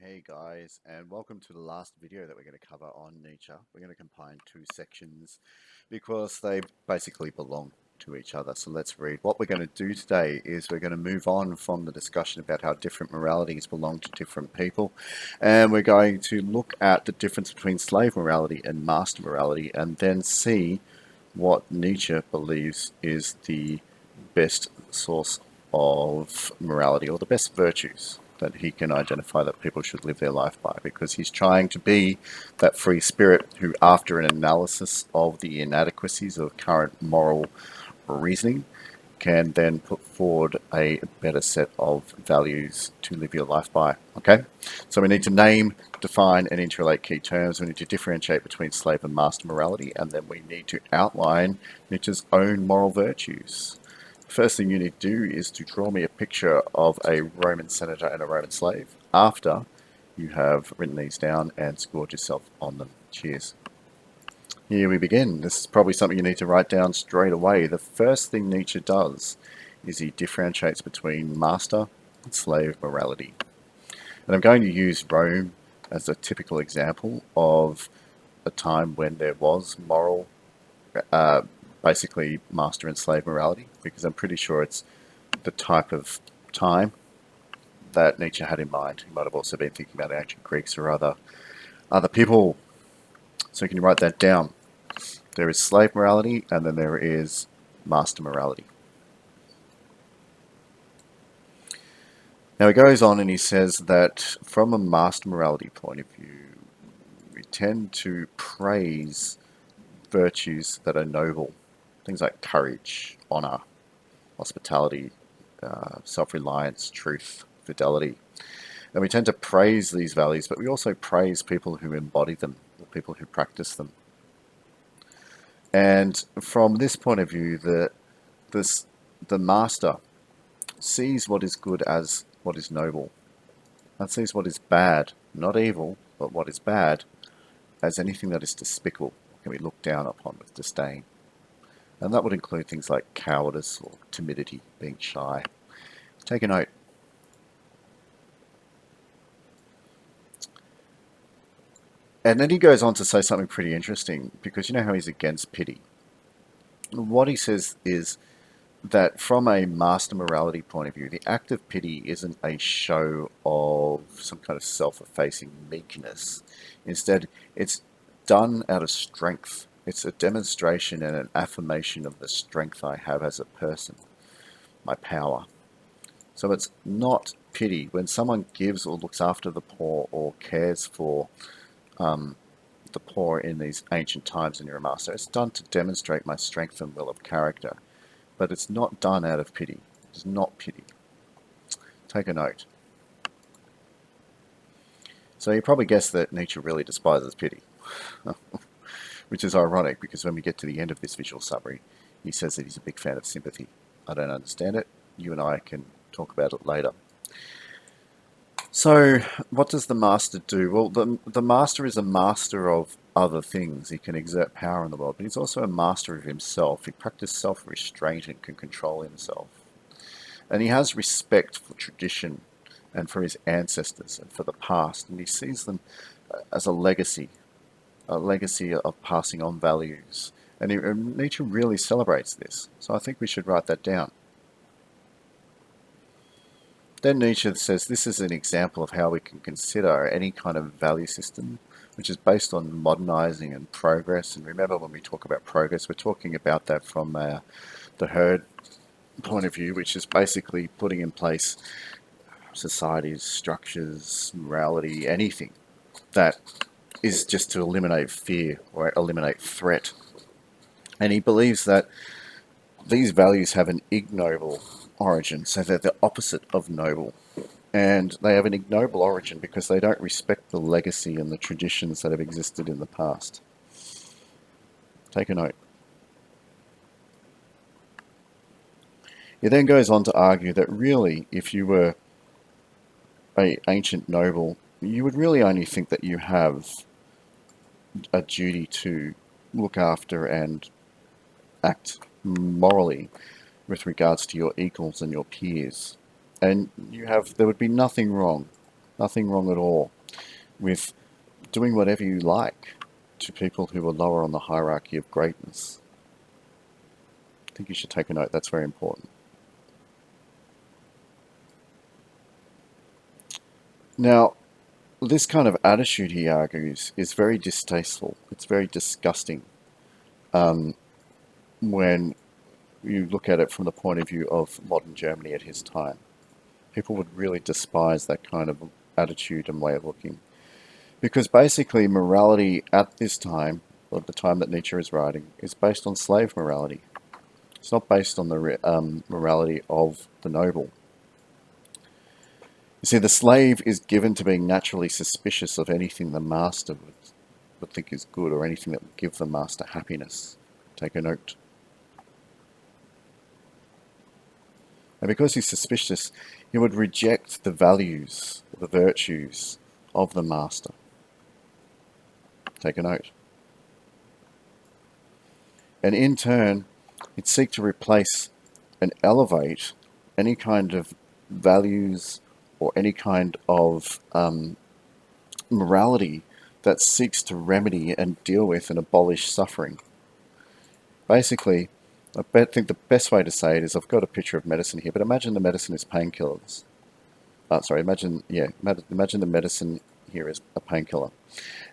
Hey guys, and welcome to the last video that we're going to cover on Nietzsche. We're going to combine two sections because they basically belong to each other. So let's read. What we're going to do today is we're going to move on from the discussion about how different moralities belong to different people, and we're going to look at the difference between slave morality and master morality, and then see what Nietzsche believes is the best source of morality, or the best virtues that he can identify that people should live their life by, because he's trying to be that free spirit who, after an analysis of the inadequacies of current moral reasoning, can then put forward a better set of values to live your life by. Okay, so we need to name, define, and interrelate key terms. We need to differentiate between slave and master morality, and then we need to outline Nietzsche's own moral virtues. First thing you need to do is to draw me a picture of a Roman senator and a Roman slave after you have written these down and scored yourself on them. Cheers. Here we begin. This is probably something you need to write down straight away. The first thing Nietzsche does is he differentiates between master and slave morality. And I'm going to use Rome as a typical example of a time when there was moral basically master and slave morality, because I'm pretty sure it's the type of time that Nietzsche had in mind. He might have also been thinking about ancient Greeks or other people. So you can write that down. There is slave morality, and then there is master morality. Now he goes on and he says that from a master morality point of view, we tend to praise virtues that are noble. Things like courage, honor, hospitality, self-reliance, truth, fidelity. And we tend to praise these values, but we also praise people who embody them, the people who practice them. And from this point of view, the master sees what is good as what is noble, and sees what is bad, not evil, but what is bad, as anything that is despicable, can be looked down upon with disdain. And that would include things like cowardice or timidity, being shy. Take a note. And then he goes on to say something pretty interesting, because you know how he's against pity. What he says is that from a master morality point of view, the act of pity isn't a show of some kind of self-effacing meekness. Instead, it's done out of strength. It's a demonstration and an affirmation of the strength I have as a person, my power. So it's not pity. When someone gives or looks after the poor or cares for the poor in these ancient times in your master, it's done to demonstrate my strength and will of character. But it's not done out of pity. It's not pity. Take a note. So you probably guessed that Nietzsche really despises pity, which is ironic, because when we get to the end of this visual summary, he says that he's a big fan of sympathy. I don't understand it. You and I can talk about it later. So what does the master do? Well, the master is a master of other things. He can exert power in the world, but he's also a master of himself. He practices self-restraint and can control himself. And he has respect for tradition and for his ancestors and for the past. And he sees them as a legacy of passing on values. And Nietzsche really celebrates this. So I think we should write that down. Then Nietzsche says this is an example of how we can consider any kind of value system which is based on modernizing and progress. And remember, when we talk about progress, we're talking about that from the herd point of view, which is basically putting in place societies, structures, morality, anything that is just to eliminate fear or eliminate threat. And he believes that these values have an ignoble origin, so they're the opposite of noble. And they have an ignoble origin because they don't respect the legacy and the traditions that have existed in the past. Take a note. He then goes on to argue that really, if you were an ancient noble, you would really only think that you have a duty to look after and act morally with regards to your equals and your peers. And there would be nothing wrong Nothing wrong at all with doing whatever you like to people who are lower on the hierarchy of greatness. I think you should take a note. That's very important. Now, this kind of attitude, he argues, is very distasteful. It's very disgusting when you look at it from the point of view of modern Germany at his time. People would really despise that kind of attitude and way of looking. Because basically morality at this time, or the time that Nietzsche is writing, is based on slave morality. It's not based on the morality of the noble. You see, the slave is given to being naturally suspicious of anything the master would think is good, or anything that would give the master happiness. Take a note. And because he's suspicious, he would reject the values, the virtues of the master. Take a note. And in turn, he'd seek to replace and elevate any kind of values or any kind of morality that seeks to remedy and deal with and abolish suffering. Basically, I think the best way to say it is, I've got a picture of medicine here, but imagine the medicine is painkillers. Imagine the medicine here is a painkiller.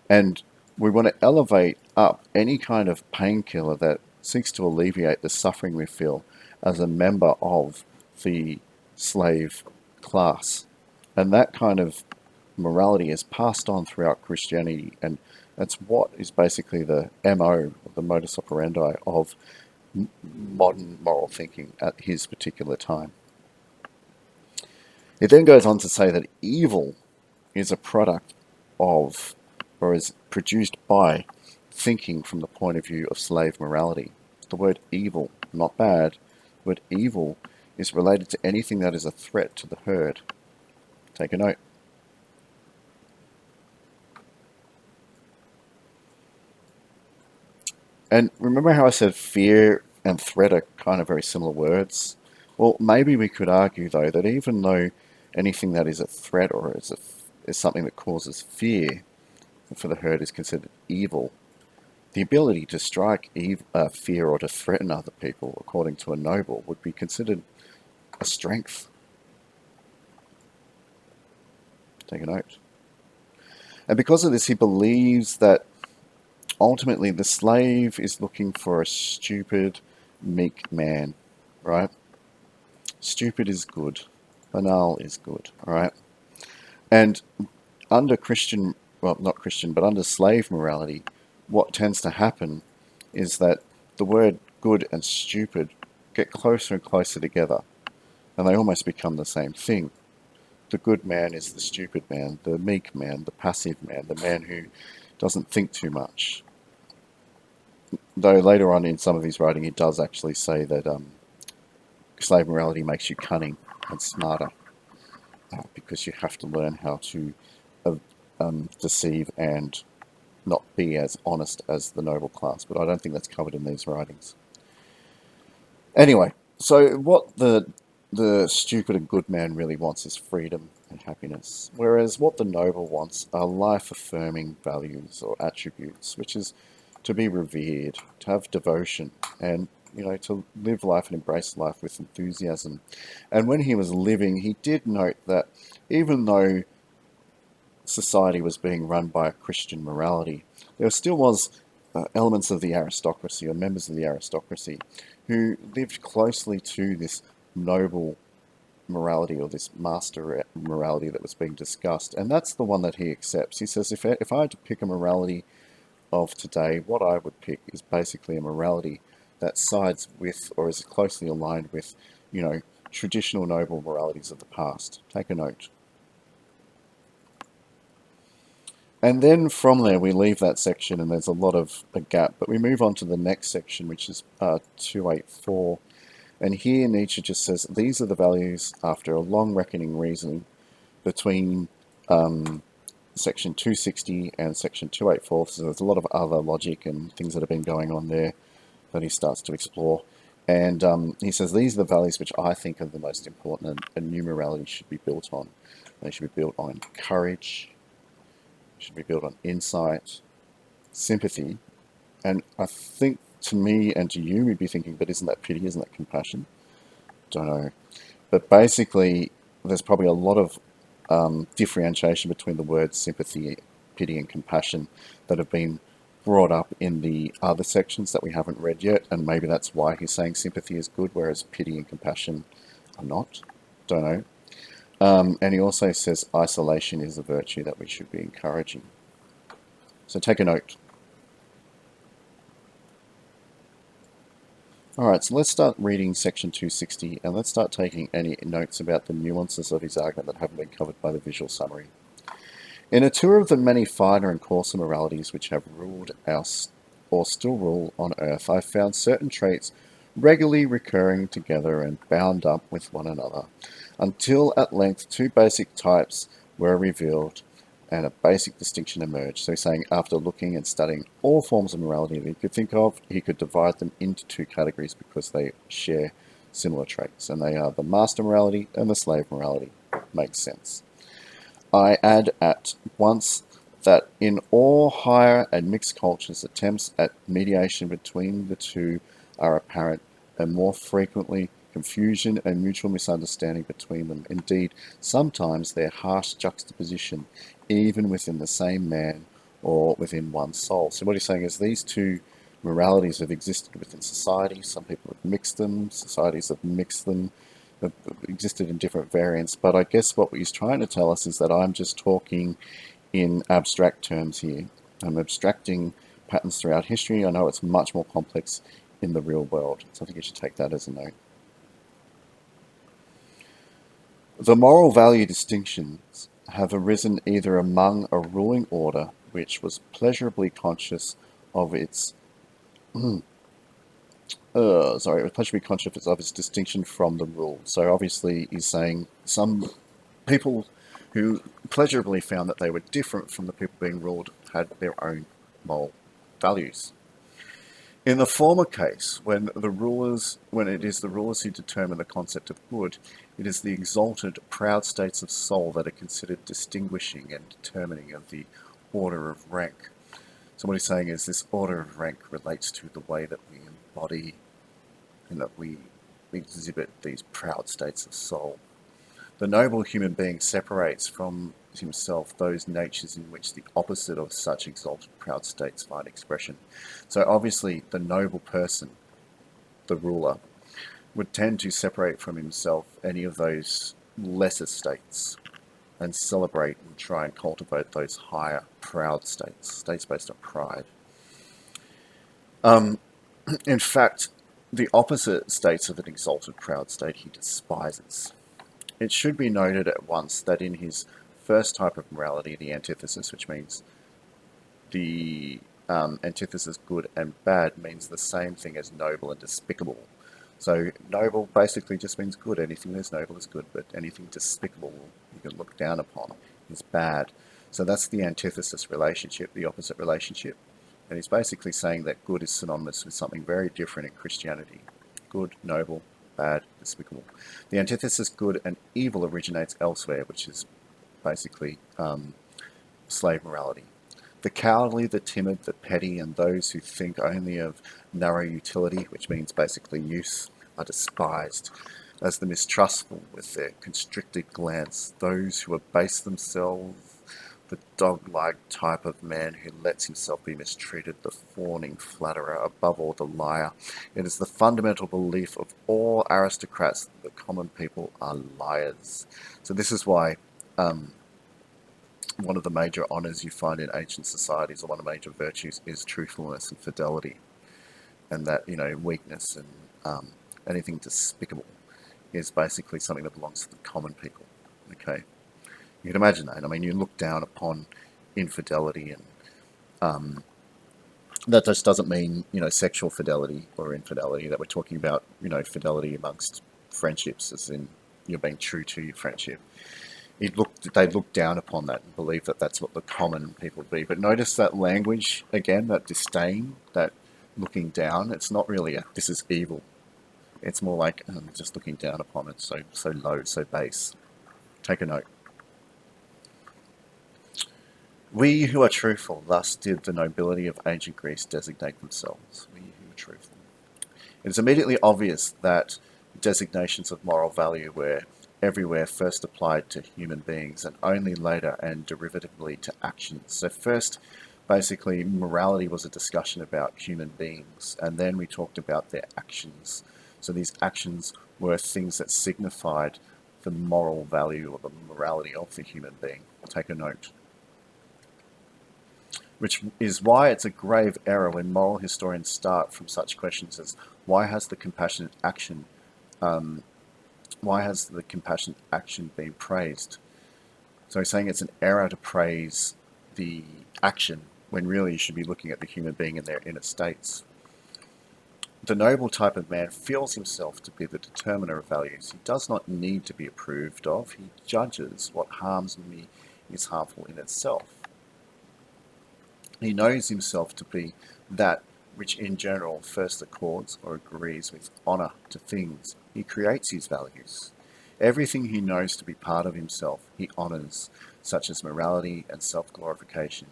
And we want to elevate up any kind of painkiller that seeks to alleviate the suffering we feel as a member of the slave class. And that kind of morality is passed on throughout Christianity, and that's what is basically the MO, the modus operandi of modern moral thinking at his particular time. It then goes on to say that evil is a product of, or is produced by, thinking from the point of view of slave morality. The word evil, not bad, the word evil is related to anything that is a threat to the herd. Take a note. And remember how I said fear and threat are kind of very similar words? Well, maybe we could argue, though, that even though anything that is a threat or is something that causes fear for the herd is considered evil, the ability to strike fear or to threaten other people, according to a noble, would be considered a strength. Take a note. And because of this, he believes that ultimately the slave is looking for a stupid, meek man, right? Stupid is good. Banal is good, all right? And under Christian, well, not Christian, but under slave morality, what tends to happen is that the word good and stupid get closer and closer together, and they almost become the same thing. The good man is the stupid man, the meek man, the passive man, the man who doesn't think too much. Though later on in some of his writing, he does actually say that slave morality makes you cunning and smarter, because you have to learn how to deceive and not be as honest as the noble class. But I don't think that's covered in these writings. Anyway, so what the stupid and good man really wants is freedom and happiness, whereas what the noble wants are life-affirming values or attributes, which is to be revered, to have devotion, and to live life and embrace life with enthusiasm. And when he was living, he did note that even though society was being run by a Christian morality, there still was elements of the aristocracy, or members of the aristocracy, who lived closely to this noble morality, or this master morality that was being discussed. And that's the one that he accepts. He says, if I had to pick a morality of today, what I would pick is basically a morality that sides with, or is closely aligned with, traditional noble moralities of the past. Take a note. And then from there we leave that section, and there's a lot of a gap, but we move on to the next section, which is 284. And here Nietzsche just says, these are the values after a long reckoning reasoning between section 260 and section 284. So there's a lot of other logic and things that have been going on there that he starts to explore. And he says, these are the values which I think are the most important, and new morality should be built on. They should be built on courage, should be built on insight, sympathy, and I think to me and to you, we'd be thinking, but isn't that pity? Isn't that compassion? Don't know. But basically, there's probably a lot of differentiation between the words sympathy, pity, and compassion that have been brought up in the other sections that we haven't read yet, and maybe that's why he's saying sympathy is good, whereas pity and compassion are not. Don't know. And he also says isolation is a virtue that we should be encouraging. So take a note. Alright, so let's start reading section 260, and let's start taking any notes about the nuances of his argument that haven't been covered by the visual summary. In a tour of the many finer and coarser moralities which have ruled us, or still rule on earth, I found certain traits regularly recurring together and bound up with one another, until at length two basic types were revealed and a basic distinction emerged. So he's saying after looking and studying all forms of morality that he could think of, he could divide them into two categories because they share similar traits, and they are the master morality and the slave morality. Makes sense. I add at once that in all higher and mixed cultures, attempts at mediation between the two are apparent, and more frequently confusion and mutual misunderstanding between them. Indeed, sometimes their harsh juxtaposition, even within the same man or within one soul. So what he's saying is these two moralities have existed within society. Some people have mixed them, societies have mixed them, have existed in different variants. But I guess what he's trying to tell us is that I'm just talking in abstract terms here. I'm abstracting patterns throughout history. I know it's much more complex in the real world. So I think you should take that as a note. The moral value distinctions have arisen either among a ruling order which was pleasurably conscious of its pleasurably conscious of its distinction from the rule. So obviously he's saying some people who pleasurably found that they were different from the people being ruled had their own moral values. In the former case, when it is the rulers who determine the concept of good, it is the exalted, proud states of soul that are considered distinguishing and determining of the order of rank. So what he's saying is this order of rank relates to the way that we embody and that we exhibit these proud states of soul. The noble human being separates from himself those natures in which the opposite of such exalted proud states find expression. So obviously the noble person, the ruler, would tend to separate from himself any of those lesser states and celebrate and try and cultivate those higher proud states based on pride. In fact, the opposite states of an exalted proud state he despises. It should be noted at once that in his first type of morality, the antithesis, which means the antithesis good and bad, means the same thing as noble and despicable. So noble basically just means good. Anything that's noble is good, but anything despicable you can look down upon is bad. So that's the antithesis relationship, the opposite relationship. And he's basically saying that good is synonymous with something very different in Christianity. Good, noble, bad, despicable. The antithesis good and evil originates elsewhere, which is basically slave morality. The cowardly, the timid, the petty, and those who think only of narrow utility, which means basically use, are despised. As the mistrustful with their constricted glance, those who abase themselves, the dog-like type of man who lets himself be mistreated, the fawning flatterer, above all the liar. It is the fundamental belief of all aristocrats that the common people are liars. So this is why one of the major honours you find in ancient societies, or one of the major virtues, is truthfulness and fidelity, and that, you know, weakness and anything despicable is basically something that belongs to the common people. Okay, you can imagine that. I mean, you look down upon infidelity, and that just doesn't mean, you know, sexual fidelity or infidelity. That we're talking about, you know, fidelity amongst friendships, as in you're being true to your friendship. They look down upon that and believe that that's what the common people be. But notice that language again, that disdain, that looking down. It's not really a this is evil. It's more like just looking down upon it. So low, so base. Take a note. We who are truthful, thus did the nobility of ancient Greece designate themselves. We who are truthful. It is immediately obvious that designations of moral value were everywhere first applied to human beings and only later and derivatively to actions. So first, basically, morality was a discussion about human beings, and then we talked about their actions. So these actions were things that signified the moral value or the morality of the human being. Take a note. Which is why it's a grave error when moral historians start from such questions as why has the compassionate action um, been praised? So he's saying it's an error to praise the action when really you should be looking at the human being in their inner states. The noble type of man feels himself to be the determiner of values. He does not need to be approved of. He judges what harms me is harmful in itself. He knows himself to be that which in general first accords or agrees with honour to things. He creates his values. Everything he knows to be part of himself he honours, such as morality and self-glorification.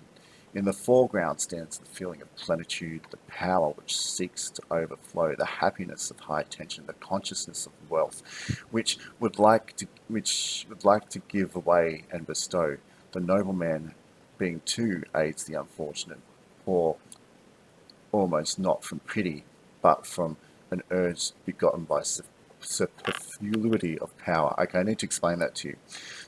In the foreground stands the feeling of plenitude, the power which seeks to overflow, the happiness of high tension, the consciousness of wealth, which would like to give away and bestow. The nobleman being too aids the unfortunate, or almost not from pity, but from an urge begotten by superfluity of power. Okay, I need to explain that to you.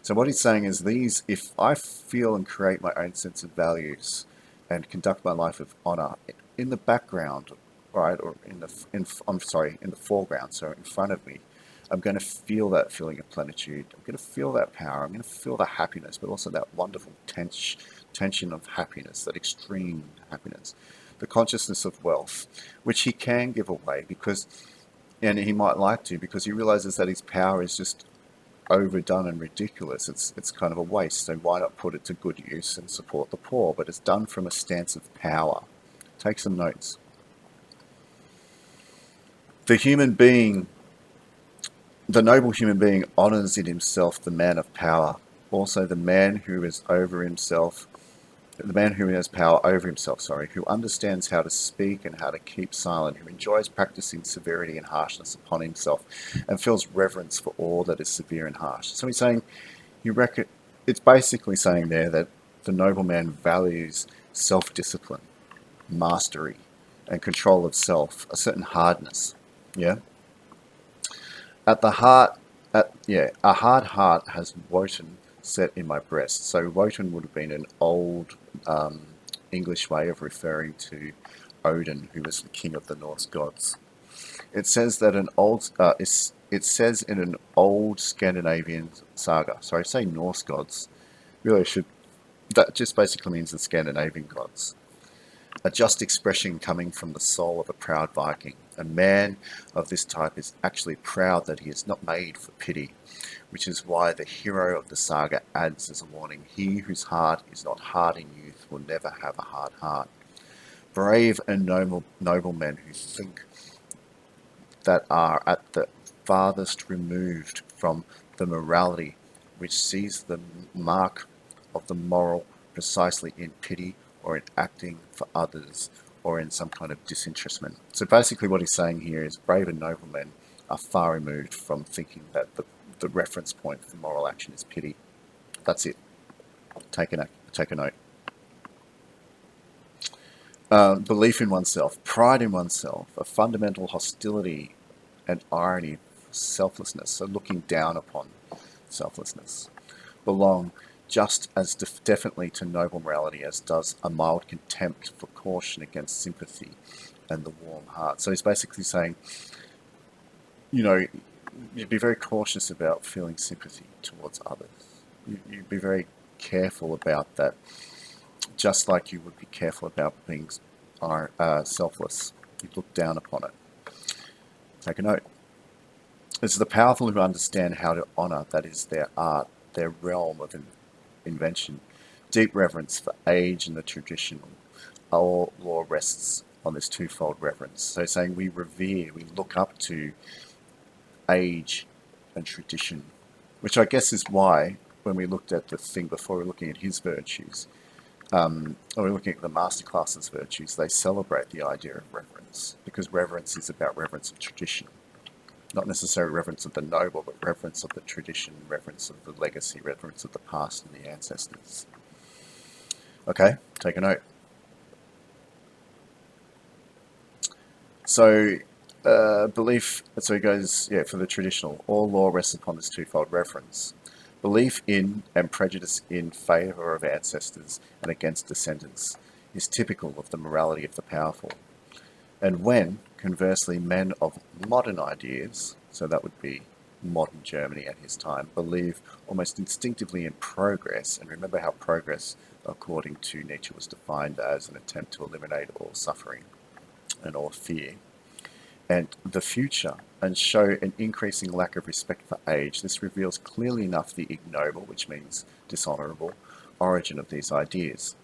So what he's saying is these, if I feel and create my own sense of values and conduct my life of honor in the background, right, or in the foreground, so in front of me, I'm going to feel that feeling of plenitude. I'm going to feel that power. I'm going to feel the happiness, but also that wonderful tension of happiness, that extreme happiness, the consciousness of wealth, which he can give away because, and he might like to, because he realizes that his power is just overdone and ridiculous. It's kind of a waste. So why not put it to good use and support the poor? But it's done from a stance of power. Take some notes. The human being, the noble human being, honors in himself the man of power. Also, the man who is over himself, the man who has power over himself, who understands how to speak and how to keep silent, who enjoys practicing severity and harshness upon himself, and feels reverence for all that is severe and harsh. So he's saying, it's basically saying there that the nobleman values self-discipline, mastery, and control of self, a certain hardness. Yeah. At the heart, a hard heart has Wotan set in my breast. So Wotan would have been an old English way of referring to Odin, who was the king of the Norse gods. It says that it says in an old Scandinavian saga. Sorry, I say Norse gods. Really should. That just basically means the Scandinavian gods. A just expression coming from the soul of a proud Viking. A man of this type is actually proud that he is not made for pity, which is why the hero of the saga adds as a warning, he whose heart is not hard in youth will never have a hard heart. Brave and noble men who think that are at the farthest removed from the morality which sees the mark of the moral precisely in pity or in acting for others or in some kind of disinterestment. So basically what he's saying here is brave and noble men are far removed from thinking that the reference point for moral action is pity. That's it. Take a note. Belief in oneself, pride in oneself, a fundamental hostility and irony for selflessness, so looking down upon selflessness, belong just as definitely to noble morality as does a mild contempt for caution against sympathy and the warm heart. So he's basically saying, you know, you'd be very cautious about feeling sympathy towards others. You'd be very careful about that, just like you would be careful about being selfless. You'd look down upon it. Take a note. It's the powerful who understand how to honour, that is their art, their realm of invention. Deep reverence for age and the tradition. Our law rests on this twofold reverence. So saying we revere, we look up to age and tradition, which I guess is why when we looked at the thing before, we're looking at his virtues, we're looking at the masterclass's virtues, they celebrate the idea of reverence, because reverence is about reverence of tradition. Not necessarily reverence of the noble, but reverence of the tradition, reverence of the legacy, reverence of the past and the ancestors. Okay, take a note. So, belief, so he goes, yeah, for the traditional, all law rests upon this twofold reference. Belief in and prejudice in favour of ancestors and against descendants is typical of the morality of the powerful. And when, conversely, men of modern ideas, so that would be modern Germany at his time, believe almost instinctively in progress, and remember how progress, according to Nietzsche, was defined as an attempt to eliminate all suffering and all fear, and the future, and show an increasing lack of respect for age. This reveals clearly enough the ignoble, which means dishonourable, origin of these ideas.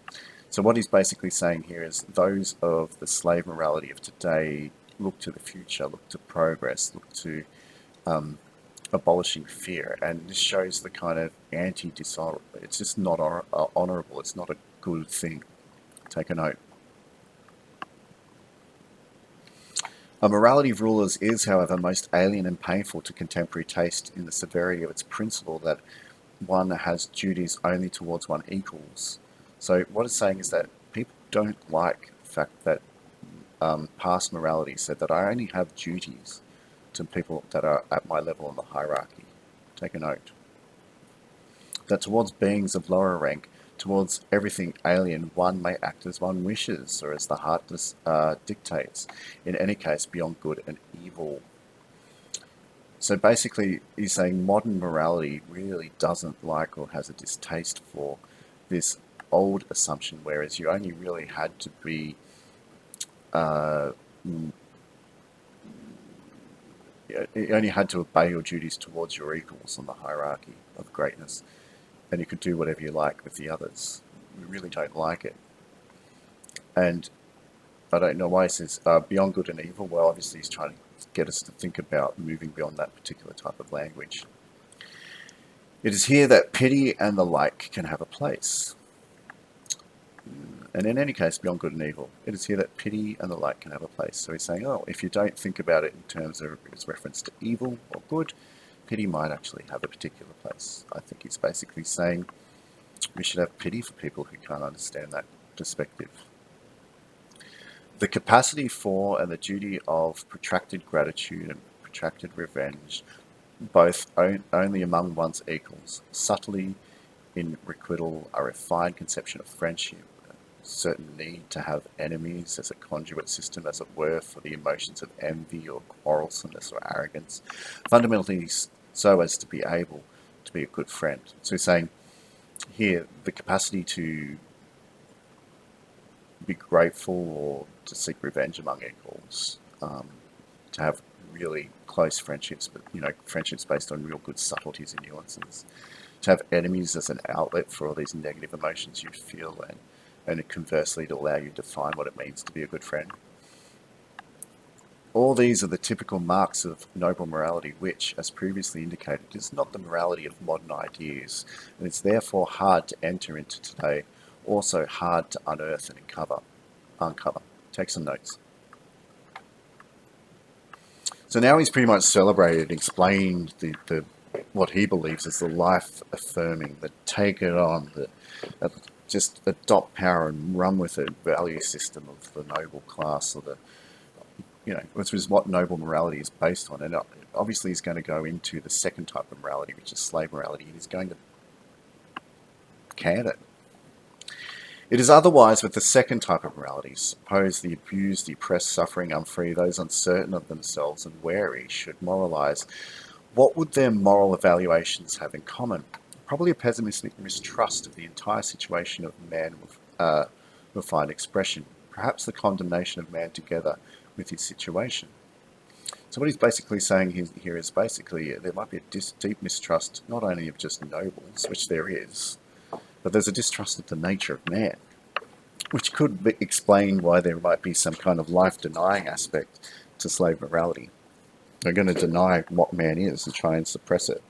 So what he's basically saying here is those of the slave morality of today look to the future, look to progress, look to abolishing fear, and this shows the kind of anti-dishonor. It's just not honourable. It's not a good thing. Take a note. A morality of rulers is, however, most alien and painful to contemporary taste in the severity of its principle that one has duties only towards one equals. So what it's saying is that people don't like the fact that past morality said that I only have duties to people that are at my level in the hierarchy. Take a note. That towards beings of lower rank, towards everything alien, one may act as one wishes, or as the heart dictates, in any case beyond good and evil. So basically, he's saying modern morality really doesn't like or has a distaste for this old assumption, whereas you only really had to be you only had to obey your duties towards your equals on the hierarchy of greatness, and you could do whatever you like with the others. We really don't like it. And I don't know why he says beyond good and evil. Well, obviously he's trying to get us to think about moving beyond that particular type of language. It is here that pity and the like can have a place. And in any case, beyond good and evil, it is here that pity and the like can have a place. So he's saying, oh, if you don't think about it in terms of its reference to evil or good, pity might actually have a particular place. I think he's basically saying we should have pity for people who can't understand that perspective. The capacity for and the duty of protracted gratitude and protracted revenge, both only among one's equals, subtly in requital, a refined conception of friendship, certain need to have enemies as a conduit system, as it were, for the emotions of envy or quarrelsomeness or arrogance, fundamentally so as to be able to be a good friend. So he's saying here the capacity to be grateful or to seek revenge among equals, to have really close friendships, but friendships based on real good subtleties and nuances, to have enemies as an outlet for all these negative emotions you feel, and conversely to allow you to define what it means to be a good friend. All these are the typical marks of noble morality, which, as previously indicated, is not the morality of modern ideas, and it's therefore hard to enter into today, also hard to unearth and uncover. Take some notes. So now he's pretty much celebrated, explained the what he believes is the life-affirming, the take it on, the just adopt power and run with it value system of the noble class, or which is what noble morality is based on. And obviously he's going to go into the second type of morality, which is slave morality, and he's going to can it. It is otherwise with the second type of morality. Suppose the abused, the oppressed, suffering, unfree, those uncertain of themselves and wary should moralize. What would their moral evaluations have in common? Probably a pessimistic mistrust of the entire situation of man will find expression. Perhaps the condemnation of man together with his situation. So what he's basically saying here is basically there might be a deep mistrust, not only of just nobles, which there is, but there's a distrust of the nature of man, which could explain why there might be some kind of life-denying aspect to slave morality. They're going to deny what man is and try and suppress it.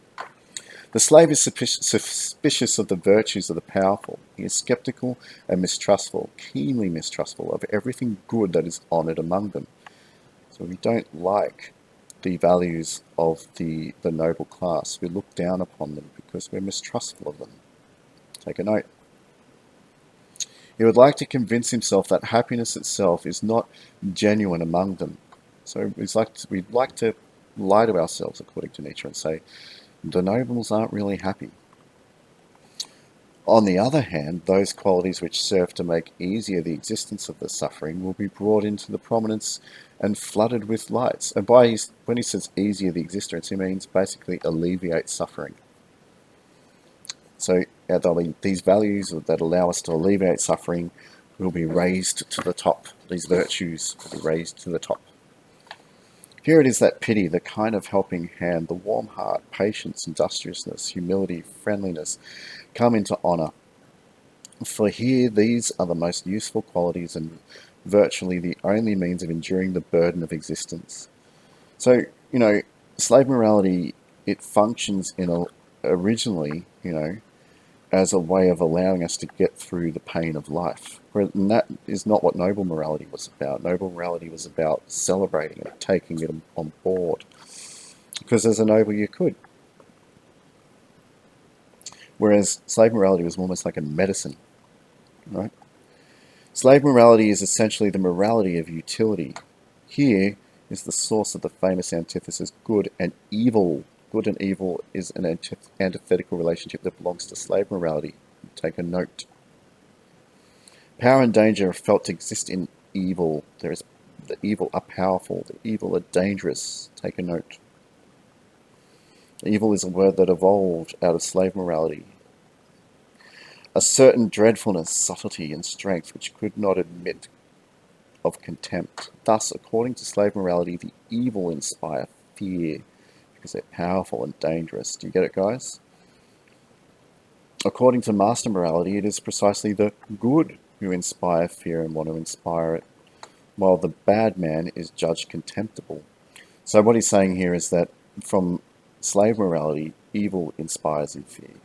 The slave is suspicious of the virtues of the powerful. He is skeptical and mistrustful, keenly mistrustful of everything good that is honored among them. So we don't like the values of the noble class. We look down upon them because we're mistrustful of them. Take a note. He would like to convince himself that happiness itself is not genuine among them. So we'd like to lie to ourselves, according to Nietzsche, and say, the nobles aren't really happy. On the other hand, those qualities which serve to make easier the existence of the suffering will be brought into the prominence and flooded with lights. And when he says easier the existence, he means basically alleviate suffering. So these values that allow us to alleviate suffering will be raised to the top. These virtues will be raised to the top. Here it is that pity, the kind of helping hand, the warm heart, patience, industriousness, humility, friendliness come into honour. For here these are the most useful qualities and virtually the only means of enduring the burden of existence. So, slave morality, it functions originally, as a way of allowing us to get through the pain of life. And that is not what noble morality was about. Noble morality was about celebrating it, taking it on board. Because as a noble you could. Whereas slave morality was almost like a medicine, right? Slave morality is essentially the morality of utility. Here is the source of the famous antithesis, good and evil. Good and evil is an antithetical relationship that belongs to slave morality. Take a note. Power and danger are felt to exist in evil. The evil are powerful. The evil are dangerous. Take a note. Evil is a word that evolved out of slave morality. A certain dreadfulness, subtlety, and strength which could not admit of contempt. Thus, according to slave morality, the evil inspire fear because they're powerful and dangerous. Do you get it, guys? According to master morality, it is precisely the good who inspire fear and want to inspire it, while the bad man is judged contemptible. So what he's saying here is that from slave morality, evil inspires in fear.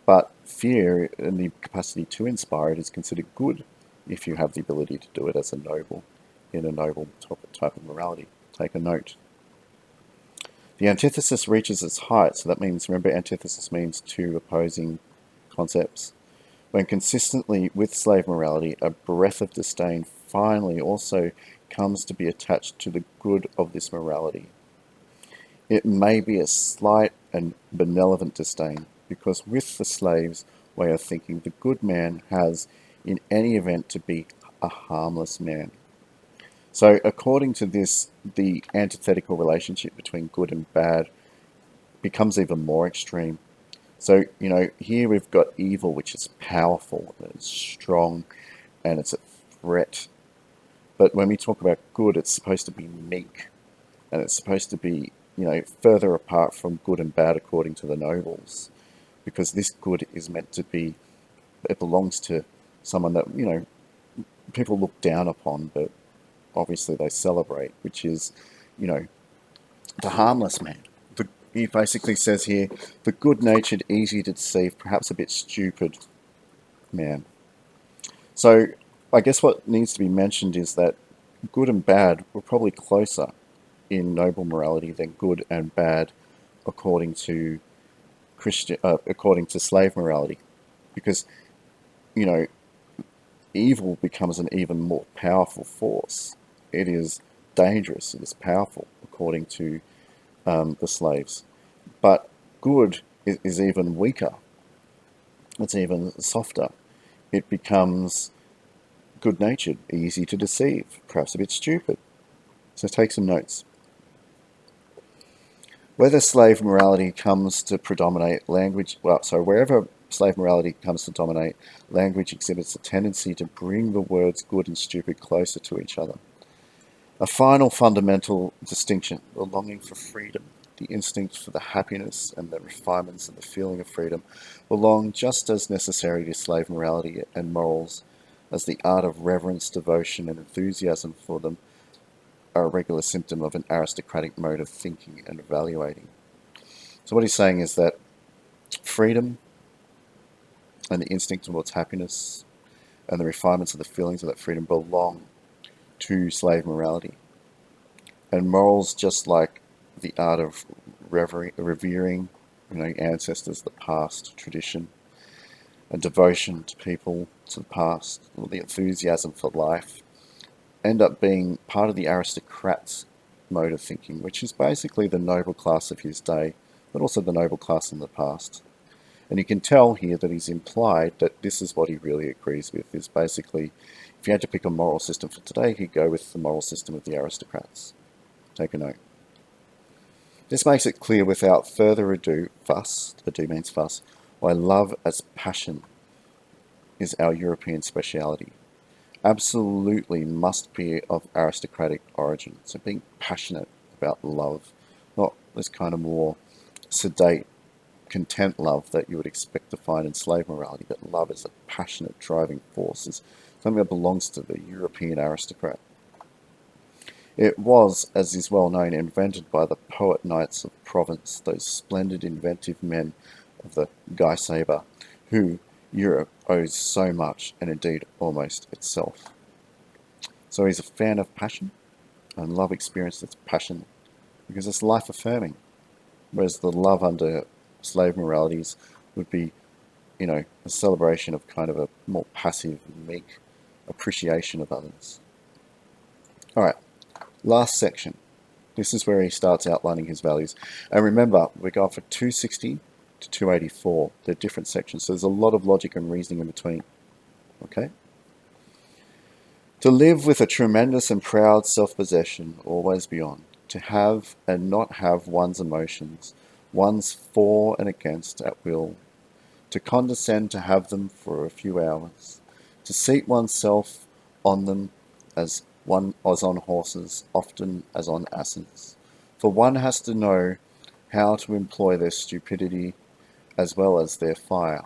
But fear and the capacity to inspire it is considered good if you have the ability to do it as a noble, in a noble type of morality. Take a note. The antithesis reaches its height, so that means, remember, antithesis means two opposing concepts. When consistently with slave morality, a breath of disdain finally also comes to be attached to the good of this morality. It may be a slight and benevolent disdain, because with the slave's way of thinking, the good man has, in any event, to be a harmless man. So according to this, the antithetical relationship between good and bad becomes even more extreme. So, here we've got evil, which is powerful, and it's strong, and it's a threat. But when we talk about good, it's supposed to be meek, and it's supposed to be, further apart from good and bad according to the nobles. Because this good is meant to be, it belongs to someone that, people look down upon, but obviously they celebrate, which is, the harmless man. He basically says here, the good-natured, easy to deceive, perhaps a bit stupid man. So I guess what needs to be mentioned is that good and bad were probably closer in noble morality than good and bad according to according to slave morality, because evil becomes an even more powerful force. It is dangerous. It is powerful according to the slaves. But good is even weaker. It's even softer. It becomes good-natured, easy to deceive, perhaps a bit stupid. So take some notes. Whether slave morality comes to predominate, wherever slave morality comes to dominate, language exhibits a tendency to bring the words good and stupid closer to each other. A final fundamental distinction, the longing for freedom, the instinct for the happiness and the refinements and the feeling of freedom, belong just as necessary to slave morality and morals as the art of reverence, devotion, and enthusiasm for them are a regular symptom of an aristocratic mode of thinking and evaluating. So what he's saying is that freedom and the instinct towards happiness and the refinements of the feelings of that freedom belong to slave morality. And morals, just like the art of revering, ancestors, the past, tradition, and devotion to people, to the past, or the enthusiasm for life, end up being part of the aristocrat's mode of thinking, which is basically the noble class of his day, but also the noble class in the past. And you can tell here that he's implied that this is what he really agrees with, is basically, if you had to pick a moral system for today, he'd go with the moral system of the aristocrats. Take a note. This makes it clear without further ado, ado means fuss, why love as passion is our European speciality. Absolutely must be of aristocratic origin. So being passionate about love, not this kind of more sedate, content love that you would expect to find in slave morality, but love as a passionate driving force is something that belongs to the European aristocrat. It was, as is well known, invented by the poet knights of Provence, those splendid inventive men of the Guy Sabre, who Europe owes so much, and indeed almost itself. So he's a fan of passion, and love experience that's passion, because it's life affirming, whereas the love under slave moralities would be, a celebration of kind of a more passive, meek appreciation of others. All right. Last section. This is where he starts outlining his values. And remember, we're going from 260 to 284. They're different sections, so there's a lot of logic and reasoning in between. Okay? To live with a tremendous and proud self-possession, always beyond. To have and not have one's emotions, one's for and against at will. To condescend to have them for a few hours. To seat oneself on them as on horses, often as on asses. For one has to know how to employ their stupidity as well as their fire.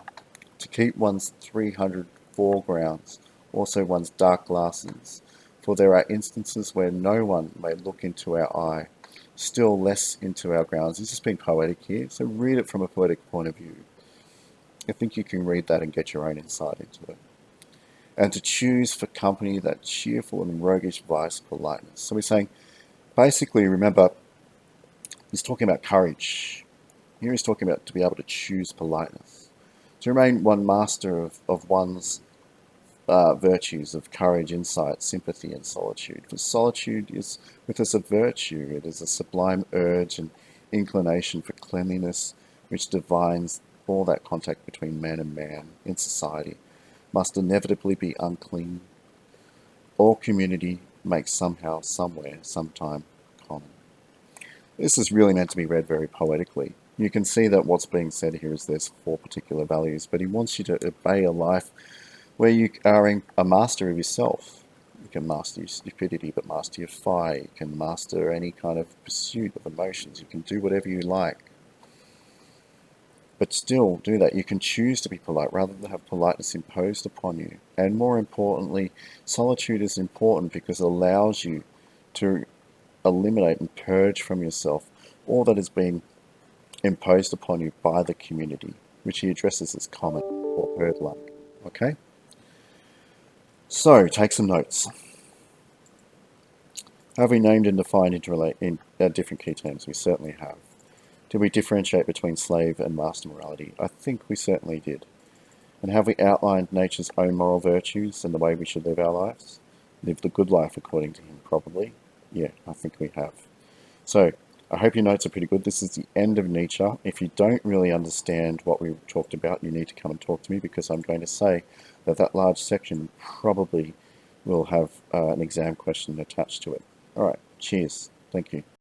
To keep one's 300 foregrounds, also one's dark glasses. For there are instances where no one may look into our eye, still less into our grounds. He's just being poetic here, so read it from a poetic point of view. I think you can read that and get your own insight into it. And to choose for company that cheerful and roguish vice politeness. So we're saying, basically, remember, he's talking about courage. Here he's talking about to be able to choose politeness. To remain one master of one's virtues of courage, insight, sympathy, and solitude. For solitude is with us a virtue. It is a sublime urge and inclination for cleanliness, which divines all that contact between man and man in society must inevitably be unclean. All community makes somehow, somewhere, sometime common. This is really meant to be read very poetically. You can see that what's being said here is there's 4 particular values, but he wants you to obey a life where you are a master of yourself. You can master your stupidity, but master your fire. You can master any kind of pursuit of emotions. You can do whatever you like. But still do that. You can choose to be polite rather than have politeness imposed upon you. And more importantly, solitude is important because it allows you to eliminate and purge from yourself all that has been imposed upon you by the community, which he addresses as common or herd-like. Okay? So, take some notes. Have we named and defined different key terms? We certainly have. Did we differentiate between slave and master morality? I think we certainly did. And have we outlined nature's own moral virtues and the way we should live our lives? Live the good life according to him, probably. Yeah, I think we have. So, I hope your notes are pretty good. This is the end of Nietzsche. If you don't really understand what we talked about, you need to come and talk to me, because I'm going to say that large section probably will have an exam question attached to it. All right, cheers. Thank you.